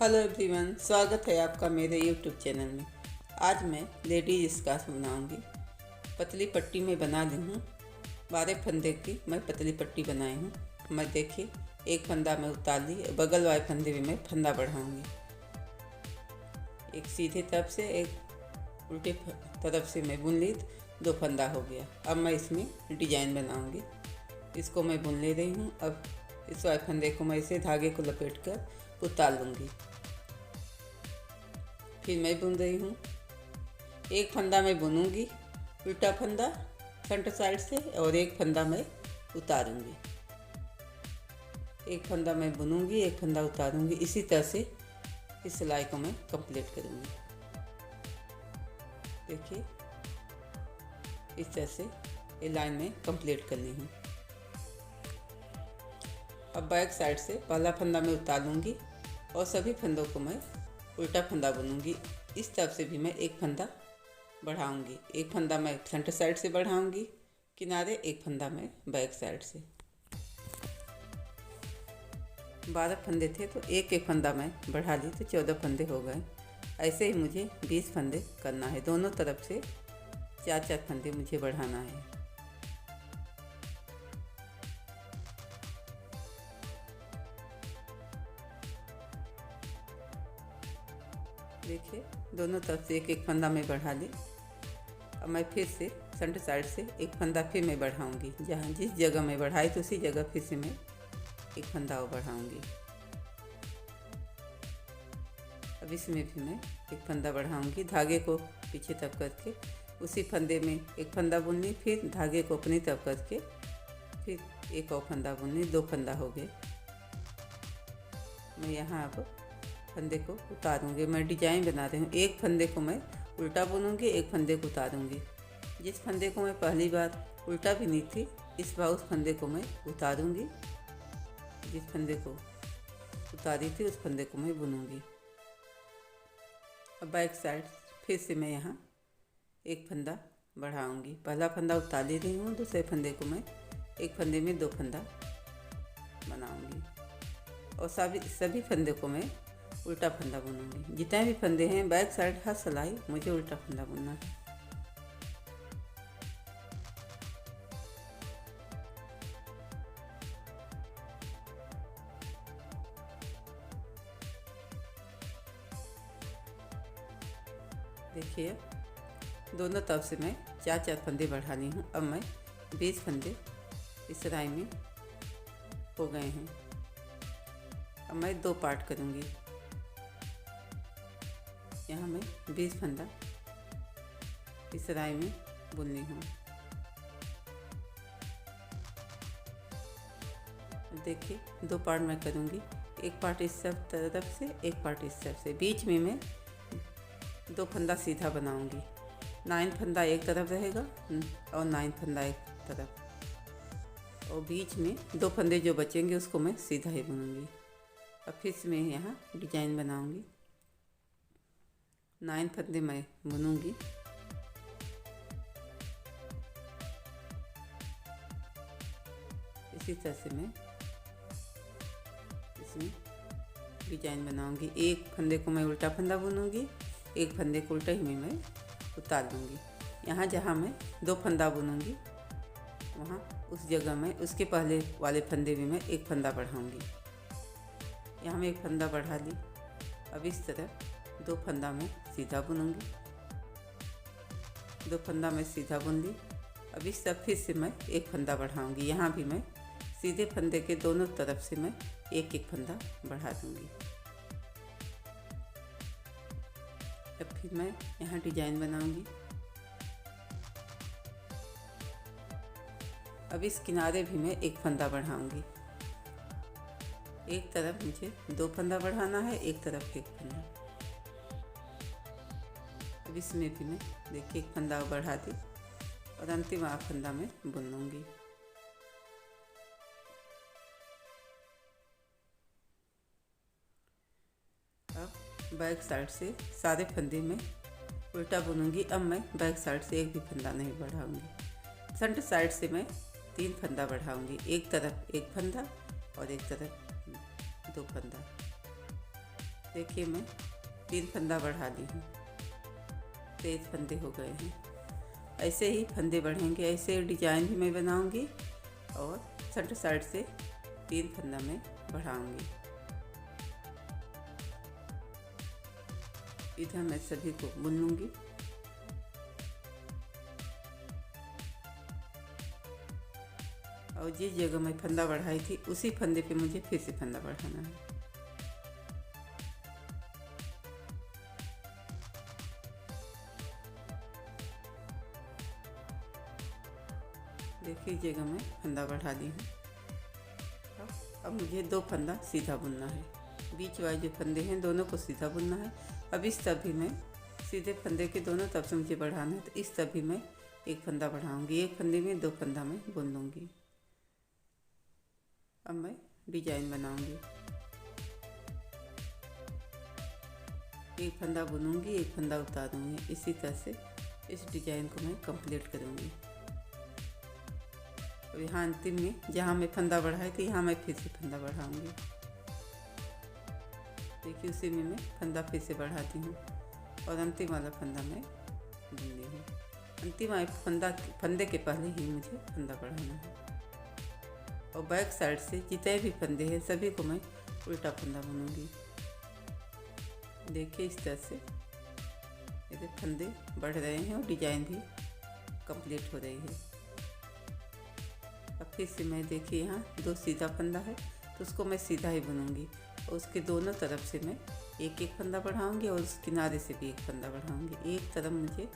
Hello everyone, स्वागत है आपका मेरे यूट्यूब चैनल में। आज मैं लेडीज स्कार्फ बनाऊंगी। पतली पट्टी में बना ली हूँ। 12 फंदे की मैं पतली पट्टी बनाई हूँ। मैं देखिए, एक फंदा मैं उतार ली, बगल वाले फंदे में मैं फंदा बढ़ाऊंगी। एक सीधे तरफ से एक उल्टे तरफ से मैं बुन ली, 2 फंदा हो गया। अब मैं इसमें डिजाइन बनाऊंगी। इसको मैं बुन ले रही हूँ। अब इस वाले फंदे को मैं इसे धागे को लपेट कर उतार लूँगी। फिर मैं बुन रही हूँ। एक फंदा मैं बुनूंगी, उल्टा फंदा फ्रंट साइड से, और एक फंदा मैं उतारूंगी। एक फंदा मैं बुनूंगी, एक फंदा उतारूंगी। इसी तरह से इस सिलाई को मैं कंप्लीट करूंगी। देखिए, इस तरह से ये लाइन में कंप्लीट कर ली हूँ। अब बैक साइड से पहला फंदा मैं उतार लूँगी और सभी फंदों को मैं उल्टा फंदा बुनूंगी। इस तरफ से भी मैं एक फंदा बढ़ाऊंगी। एक फंदा मैं फ्रंट साइड से बढ़ाऊंगी किनारे, एक फंदा मैं बैक साइड से। 12 फंदे थे तो एक एक फंदा मैं बढ़ा ली तो 14 फंदे हो गए। ऐसे ही मुझे 20 फंदे करना है। दोनों तरफ से 4-4 फंदे मुझे बढ़ाना है। देखिए, दोनों तरफ से एक एक फंदा मैं बढ़ा ली। अब मैं फिर से फ्रंट साइड से एक फंदा फिर मैं बढ़ाऊंगी। जहाँ जिस जगह मैं बढ़ाई तो उसी जगह फिर से मैं एक फंदा और बढ़ाऊंगी। अब इसमें भी मैं एक फंदा बढ़ाऊंगी। धागे को पीछे तरफ करके उसी फंदे में एक फंदा बुननी, फिर धागे को अपनी तरफ करके फिर एक और फंदा बुननी। 2 फंदा हो गए। मैं यहाँ अब फंदे को उतारूंगी। मैं डिजाइन बना रही हूँ। एक फंदे को मैं उल्टा बुनूंगी, एक फंदे को उतारूंगी। जिस फंदे को मैं पहली बार उल्टा बुनी थी, इस बार उस फंदे को मैं उतारूंगी। जिस फंदे को उतारी थी उस फंदे को मैं बुनूंगी। अब बैक साइड फिर से मैं यहाँ एक फंदा बढ़ाऊंगी। पहला फंदा उतार ले रही हूँ, दूसरे फंदे को मैं एक फंदे में 2 फंदा बनाऊंगी और सभी फंदे को मैं उल्टा फंदा बुनूंगी। जितने भी फंदे हैं बैक साइड हर सिलाई मुझे उल्टा फंदा बुनना है। देखिए, दोनों तरफ से मैं 4-4 फंदे बढ़ानी हूँ। अब मैं 20 फंदे इस सिलाई में हो गए हैं। अब मैं 2 पार्ट करूँगी। यहाँ मैं 20 फंदा इस सिलाई में बुननी हूँ। देखिए, 2 पार्ट मैं करूँगी। एक पार्ट इस तरफ से, एक पार्ट इस तरफ से। बीच में मैं 2 फंदा सीधा बनाऊँगी। 9 फंदा एक तरफ रहेगा और 9 फंदा एक तरफ, और बीच में 2 फंदे जो बचेंगे उसको मैं सीधा ही बुनूंगी। अब फिर से मैं यहाँ डिजाइन बनाऊंगी। 9 फंदे मैं बुनूंगी। इसी तरह से मैं इसमें डिजाइन बनाऊंगी। एक फंदे को मैं उल्टा फंदा बुनूंगी, एक फंदे को उल्टा ही मैं उतार दूंगी। यहाँ जहाँ मैं 2 फंदा बुनूंगी वहाँ उस जगह में उसके पहले वाले फंदे में मैं एक फंदा बढ़ाऊंगी। यहाँ मैं एक फंदा बढ़ा ली। अब इस तरह 2 फंदा मैं सीधा बुनूंगी। 2 फंदा मैं सीधा बुन ली। अब इस तरफ फिर से मैं एक फंदा बढ़ाऊंगी। यहाँ भी मैं सीधे फंदे के दोनों तरफ से मैं एक एक फंदा बढ़ा दूंगी। अब फिर मैं यहाँ डिजाइन बनाऊंगी। अब इस किनारे भी मैं एक फंदा बढ़ाऊंगी। एक तरफ मुझे 2 फंदा बढ़ाना है, एक तरफ एक फंदा। अब इसमें भी मैं देखिए एक फंदा बढ़ा दी और अंतिम फंदा मैं बुन लूँगी। अब बैक साइड से सारे फंदे में उल्टा बुनूंगी। अब मैं बैक साइड से एक भी फंदा नहीं बढ़ाऊंगी। फ्रंट साइड से मैं 3 फंदा बढ़ाऊंगी। एक तरफ एक फंदा और एक तरफ 2 फंदा। देखिए मैं 3 फंदा बढ़ा ली हूँ, 23 फंदे हो गए हैं। ऐसे ही फंदे बढ़ेंगे, ऐसे डिजाइन भी मैं बनाऊंगी और सेंटर साइड से 3 फंदा मैं बढ़ाऊंगी। इधर मैं सभी को बुन लूंगी। और जिस जगह मैं फंदा बढ़ाई थी उसी फंदे पे मुझे फिर से फंदा बढ़ाना है। देखिए जगह मैं फंदा बढ़ा दी हूँ। अब मुझे 2 फंदा सीधा बुनना है। बीच वाले जो फंदे हैं दोनों को सीधा बुनना है। अब इस तरफ भी मैं सीधे फंदे के दोनों तरफ से मुझे बढ़ाना है, तो इस तरफ भी मैं एक फंदा बढ़ाऊंगी। एक फंदे में 2 फंदा मैं बुन लूँगी। अब मैं डिजाइन बनाऊंगी। एक फंदा बुनूंगी, एक फंदा उतार दूंगी। इसी तरह से इस डिजाइन को मैं कंप्लीट करूंगी। अब यहाँ अंतिम में जहाँ मैं फंदा बढ़ाई थी यहाँ मैं फिर से फंदा बढ़ाऊंगी। देखिए उसी में मैं फंदा फिर से बढ़ाती हूँ और अंतिम वाला फंदा मैं बुन ली हूँ। अंतिम वाले फंदे के पहले ही मुझे फंदा बढ़ाना है। और बैक साइड से जितने भी फंदे हैं सभी को मैं उल्टा फंदा बुनूंगी। देखिए इस तरह से मेरे फंदे बढ़ रहे हैं और डिजाइन भी कंप्लीट हो रही है। अब फिर से मैं देखिए यहाँ 2 सीधा फंदा है तो उसको मैं सीधा ही बुनूंगी और उसके दोनों तरफ से मैं एक एक फंदा बढ़ाऊंगी और उस किनारे से भी एक फंदा बढ़ाऊंगी। एक तरफ मुझे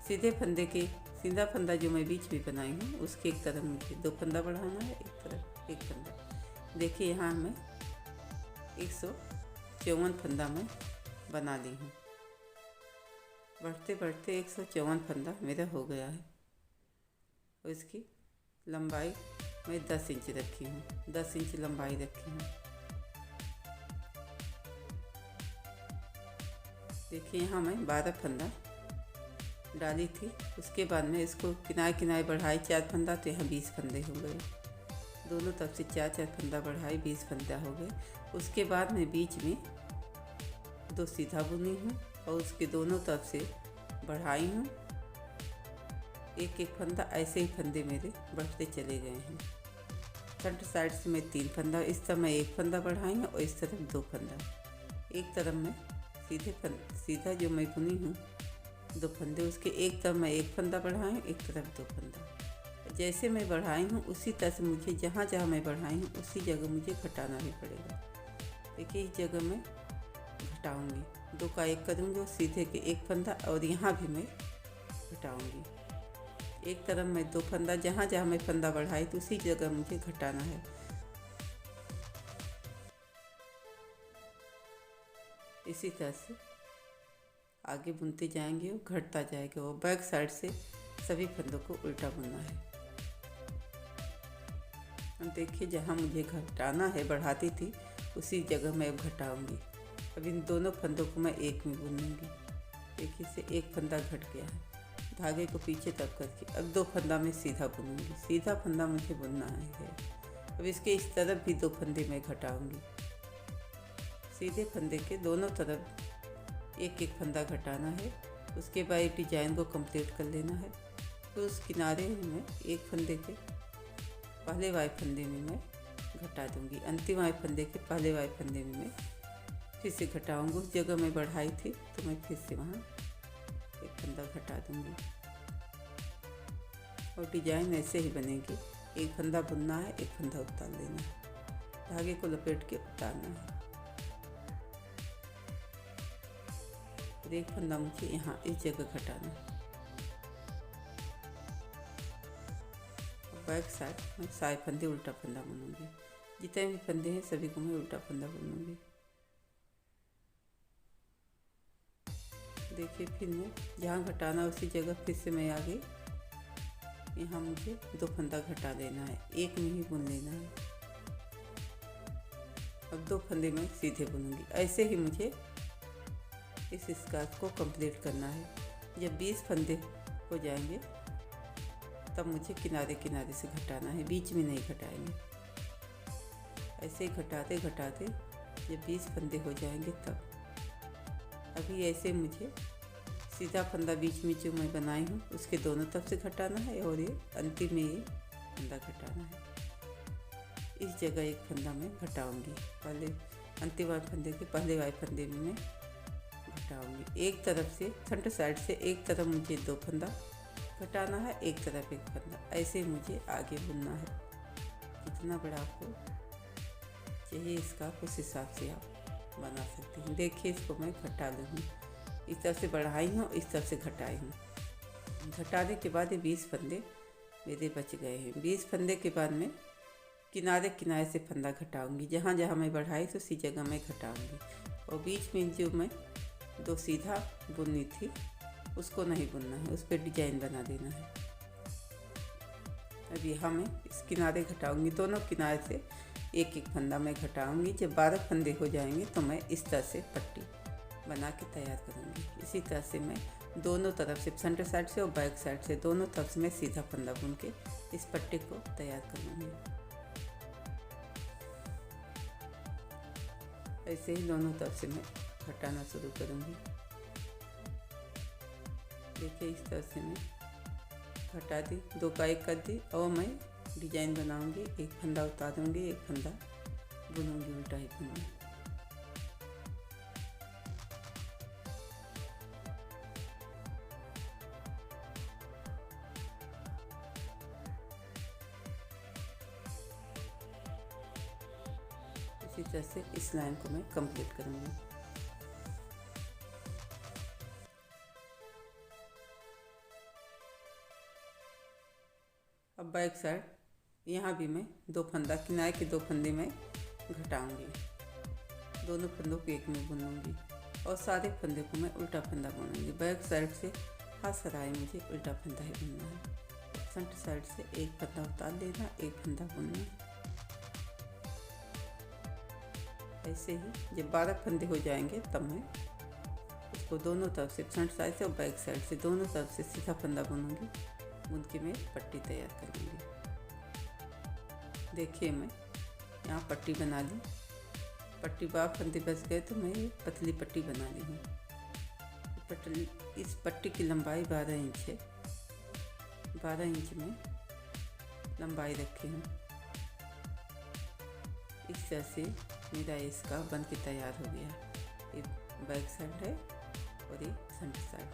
सीधे फंदे के सीधा फंदा जो मैं बीच में बनाई हूँ उसके एक तरफ मुझे 2 फंदा बढ़ाना है, एक तरफ एक फंदा। देखिए यहाँ मैं 154 फंदा मैं बना ली हूँ। बढ़ते बढ़ते 154 फंदा मेरा हो गया है। और इसकी लंबाई मैं 10 इंच रखी हूँ, 10 इंच लंबाई रखी हूँ। देखिए यहाँ मैं 12 फंदा डाली थी, उसके बाद में इसको किनारे किनारे बढ़ाई 4 फंदा, तो यहाँ 20 फंदे हो गए। दोनों तरफ से 4-4 फंदा बढ़ाई, 20 फंदा हो गए। उसके बाद मैं बीच में 2 सीधा बुनी हूँ और उसके दोनों तरफ से बढ़ाई हूँ एक एक फंदा। ऐसे ही फंदे मेरे बढ़ते चले गए हैं। फ्रंट साइड से मैं 3 फंदा, इस तरफ मैं 1 फंदा बढ़ाई हूँ और इस तरफ 2 फंदा। एक तरफ मैं सीधा जो मैं बुनी हूँ 2 फंदे, उसके एक तरफ मैं 1 फंदा बढ़ाई हूँ, एक तरफ 2 फंदा। जैसे मैं बढ़ाई हूँ उसी तरह से मुझे जहाँ जहाँ मैं बढ़ाई हूँ उसी जगह मुझे घटाना भी पड़ेगा। देखिए इस जगह मैं घटाऊँगी, 2 का 1 करूँगी और सीधे के 1 फंदा, और यहाँ भी मैं घटाऊँगी। एक तरफ मैं 2 फंदा, जहाँ जहाँ मैं फंदा बढ़ाई तो उसी जगह मुझे घटाना है। इसी तरह से आगे बुनते जाएंगे और घटता जाएगा। और बैक साइड से सभी फंदों को उल्टा बुनना है। देखिए जहाँ मुझे घटाना है, बढ़ाती थी उसी जगह मैं अब घटाऊंगी। अब इन दोनों फंदों को मैं एक में बुन लूँगी। देखिए इससे एक फंदा घट गया है। धागे को पीछे तक करके अब 2 फंदा मैं सीधा बुनूंगी। सीधा फंदा मुझे बुनना है। अब इसके इस तरफ भी 2 फंदे मैं घटाऊंगी। सीधे फंदे के दोनों तरफ एक एक फंदा घटाना है। उसके बाद डिजाइन को कंप्लीट कर लेना है। तो उस किनारे में एक फंदे के पहले वाले फंदे में मैं घटा दूंगी। अंतिम वाले फंदे के पहले वाले फंदे में मैं फिर से घटाऊंगी। उस जगह मैं बढ़ाई थी तो मैं फिर से वहाँ एक फंदा घटा दूंगी। और डिजाइन ऐसे ही बनेगी। एक फंदा बुनना है, एक फंदा उतार लेना है, धागे को लपेट के उतारना है। और एक फंदा मुझे यहाँ इस जगह घटाना है। बैक साइड मैं सारे फंदे उल्टा फंदा बुनूंगी। जितने भी फंदे हैं सभी को मैं उल्टा फंदा बुनूंगी। देखिए फिर मैं जहाँ घटाना उसी जगह फिर से मैं आगे यहाँ मुझे 2 फंदा घटा लेना है, एक में ही बुन लेना है। अब 2 फंदे मैं सीधे बुनूंगी। ऐसे ही मुझे इस स्कार्फ को कंप्लीट करना है। जब 20 फंदे हो जाएंगे तब मुझे किनारे किनारे से घटाना है, बीच में नहीं घटाएंगे। ऐसे ही घटाते घटाते जब 20 फंदे हो जाएंगे तब अभी ऐसे मुझे सीधा फंदा बीच में जो मैं बनाई हूँ उसके दोनों तरफ से घटाना है और ये अंतिम में ये फंदा घटाना है। इस जगह एक फंदा मैं घटाऊंगी, पहले अंतिम वाले फंदे के पहले वाले फंदे में मैं घटाऊंगी। एक तरफ से फ्रंट साइड से एक तरफ मुझे 2 फंदा घटाना है, एक तरफ एक फंदा, ऐसे मुझे आगे बुनना है। जितना बड़ा आपको चाहिए इसका उस हिसाब से आप बना सकते हैं। देखिए इसको मैं घटा लूँगी, इस तरफ से बढ़ाई हूँ, इस तरफ से घटाई हूँ। घटाने के बाद ये 20 फंदे मेरे बच गए हैं। 20 फंदे के बाद मैं किनारे किनारे से फंदा घटाऊंगी, जहाँ जहाँ मैं बढ़ाई तो उसी जगह मैं घटाऊंगी। और बीच में जो मैं 2 सीधा बुननी थी उसको नहीं बुनना है, उस पर डिजाइन बना देना है। अब यहाँ मैं इस किनारे घटाऊंगी, दोनों किनारे से एक एक फंदा मैं घटाऊंगी। जब 12 फंदे हो जाएंगे तो मैं इस तरह से पट्टी बना के तैयार करूंगी। इसी तरह से मैं दोनों तरफ से फ्रंट साइड से और बैक साइड से दोनों तरफ से मैं सीधा फंदा बुन के इस पट्टी को तैयार करूंगी। ऐसे ही दोनों तरफ से मैं घटाना शुरू करूंगी। देखिए इस तरह से मैं घटा दी, 2 का 1 कर दी और मैं डिजाइन बनाऊंगी। एक फंदा उतार दूंगी, एक फंदा बुनूंगी उल्टा ही फंदा। इसी तरह से इस लाइन को मैं कंप्लीट करूंगी। अब बैक साइड यहाँ भी मैं 2 फंदा, किनारे के 2 फंदे मैं घटाऊंगी, दोनों फंदों को एक में बुनूंगी और सारे फंदे को मैं उल्टा फंदा बुनूंगी। बैक साइड से हाथ सराय मुझे उल्टा फंदा ही बुनना है। फ्रंट साइड से एक फंदा उतार लेना, एक फंदा बुनना। ऐसे ही जब 12 फंदे हो जाएंगे तब मैं उसको दोनों तरफ से फ्रंट साइड से और बैक साइड से दोनों तरफ से सीधा फंदा बुनूंगी, बुन के मैं पट्टी तैयार कर लूँगी। देखिए मैं यहाँ पट्टी बना ली, पट्टी 12 फंदे बच गए तो मैं पतली पट्टी बना ली हूँ। पतली इस पट्टी की लंबाई 12 इंच है, 12 इंच में लंबाई रखी हूँ। इस तरह से मेरा इसका बन के तैयार हो गया। ये बैक साइड है और ये फ्रंट साइड।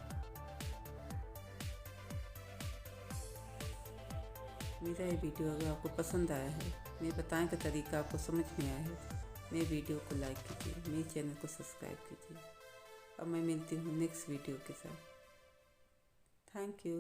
मेरा ये वीडियो अगर आपको पसंद आया है, मेरे बताने का तरीका आपको समझ में आया है, मेरे वीडियो को लाइक कीजिए, मेरे चैनल को सब्सक्राइब कीजिए। अब मैं मिलती हूँ नेक्स्ट वीडियो के साथ। Thank you.